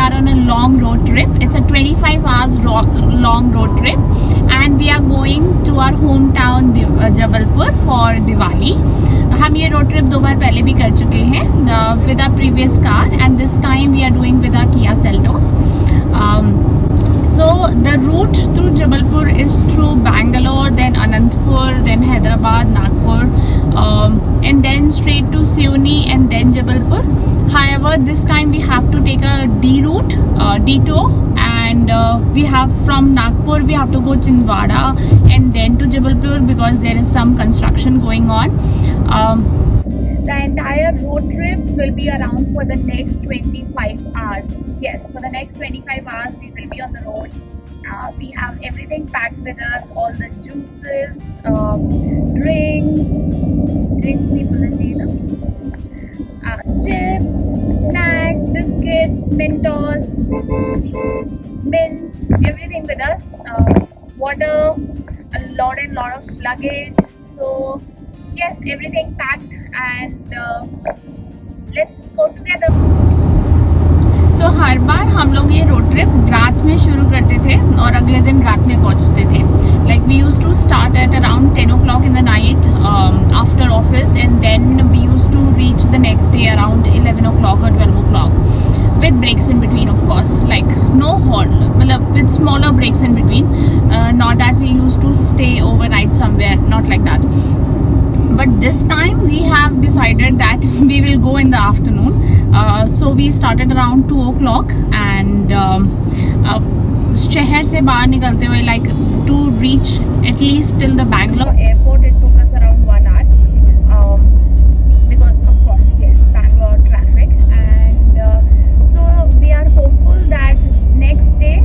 are on a long road trip. It's a 25 hours long road trip, and we are going to our hometown Jabalpur for Diwali. हम ये road trip 2 बार पहले भी कर चुके हैं with our previous car, and this time we are doing with our Kia Seltos. So the route through Jabalpur is through Bangalore, then Anantapur, then Hyderabad, Nagpur, and then straight to Siuni and then Jabalpur. However, this time we have to take a detour, and we have from Nagpur we have to go Chindwara and then to Jabalpur because there is some construction going on. The entire road trip will be around for the next 25 hours. Yes, for the next 25 hours we will be on the road. We have everything packed with us, all the juices, drinks, chips, snacks, biscuits, Mentos, mints, everything with us. Water, a lot of luggage. So yes, everything packed, and let's go together. So हर बार हम लोग ये road trip रात में शुरू करते थे और अगले दिन रात में पहुंचते थे. Like we used to start at around 10 o'clock in the night after office, and then we used to reach the next day around 11 o'clock or 12 o'clock with breaks in between, of course, like no halt, with smaller breaks in between. Not that we used to stay overnight somewhere, not like that. But this time we have decided that we will go in the afternoon. So we started around 2 o'clock, and शहर से बाहर निकलते हुए, like to reach at least till the Bangalore airport, it took us around 1 hour because of course, yes, Bangalore traffic. And so we are hopeful that next day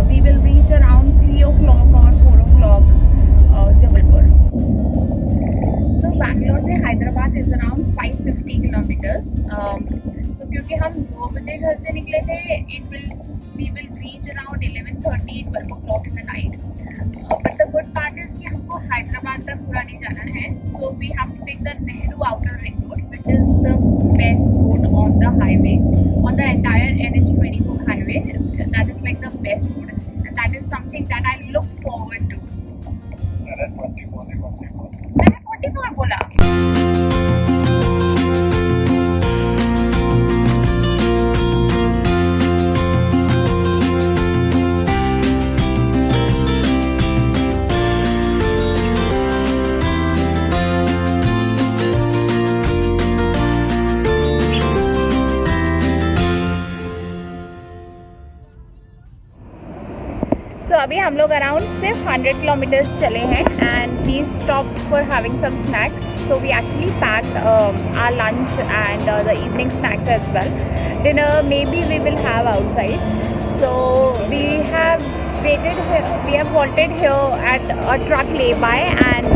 we will reach around 3 o'clock or 4 o'clock Jabalpur. So Bangalore से Hyderabad is around 550 kilometers. So क्योंकि हम 2 बजे घर से निकले थे, we will reach around 11:30, 12 o'clock in the night. But the good part is कि हमको Hyderabad तक पूरा नहीं जाना है. So we have to take the nehruouterringroad, which is the best road on the highway, on the entire NH24 highway. That is like the best road, and that is something that I look forward to. मैंने 44 बोला. So अभी हम लोग around सिर्फ 100 kilometres चले हैं, and we stopped for having some snacks. So we actually packed our lunch and the evening snacks as well. Dinner maybe we will have outside. So we have waited here, we have halted here at a truck lay-by, and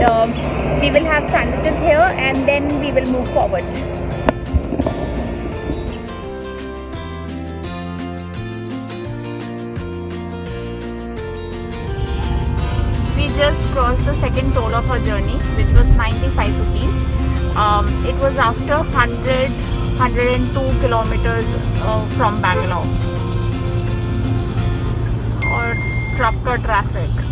we will have sandwiches here, and then we will move forward. Just crossed the second toll of our journey, which was 95 rupees. It was after 102 kilometers from Bangalore. और truck का traffic.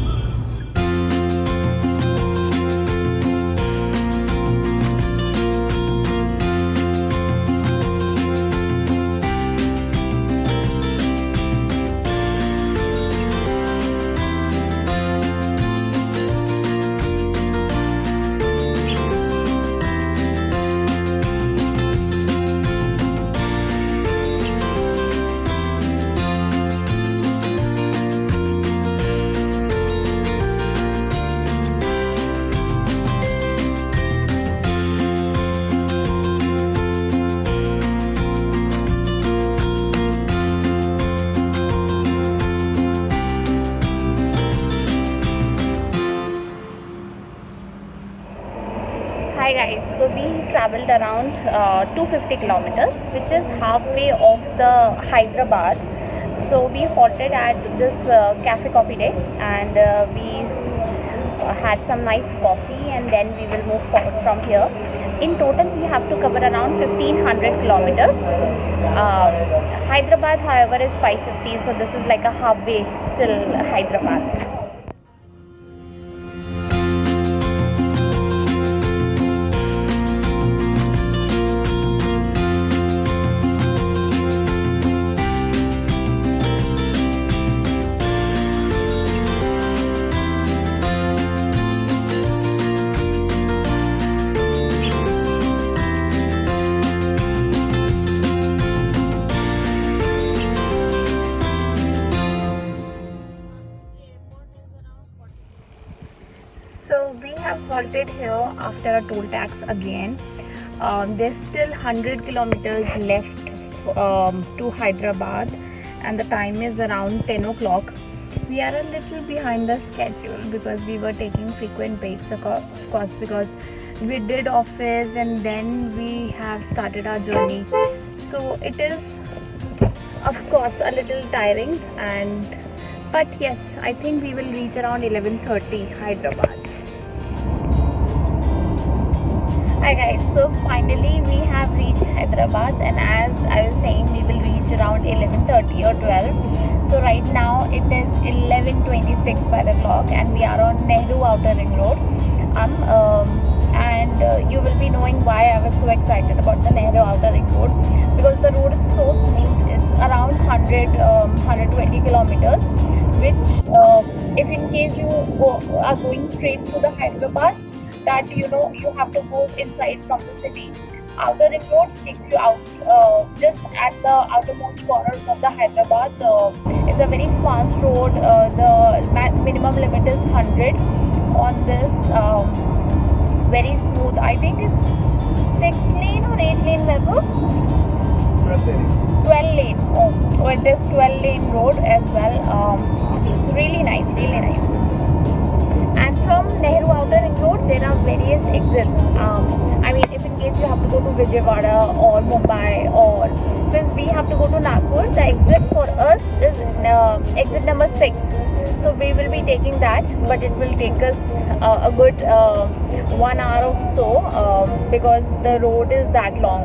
Hi guys, so we traveled around 250 kilometers, which is halfway of the Hyderabad. So we halted at this cafe coffee day, and we had some nice coffee, and then we will move forward from here. In total, we have to cover around 1500 kilometers. Hyderabad, however, is 550, so this is like a halfway till Hyderabad. So we have halted here after a toll tax again. There's still 100 kilometers left to Hyderabad, and the time is around 10 o'clock. We are a little behind the schedule because we were taking frequent breaks, of course, because we did office and then we have started our journey. So it is, of course, a little tiring, but yes, I think we will reach around 11:30 Hyderabad. Hi guys, so finally we have reached Hyderabad, and as I was saying, we will reach around 11:30 or 12. So right now it is 11:26 by the clock, and we are on Nehruouterringroad. And you will be knowing why I was so excited about the Nehruouterringroad, because the road is so smooth. It's around 120 kilometers, which if in case you are going straight to the Hyderabad, that you have to go inside from the city. Outer ring road takes you out just at the outermost corners of the Hyderabad. It's a very fast road. The minimum limit is 100 on this. Very smooth. I think it's 6 lane or 8 lane level. 12 lane. Oh, it is 12 lane road as well. It's really nice, really nice. And from Nehru Outer Ring Road, there are various exits. I mean, if in case you have to go to Vijayawada or Mumbai, or since we have to go to Nagpur, the exit for us is exit number 6. So we will be taking that, but it will take us a good 1 hour or so because the road is that long.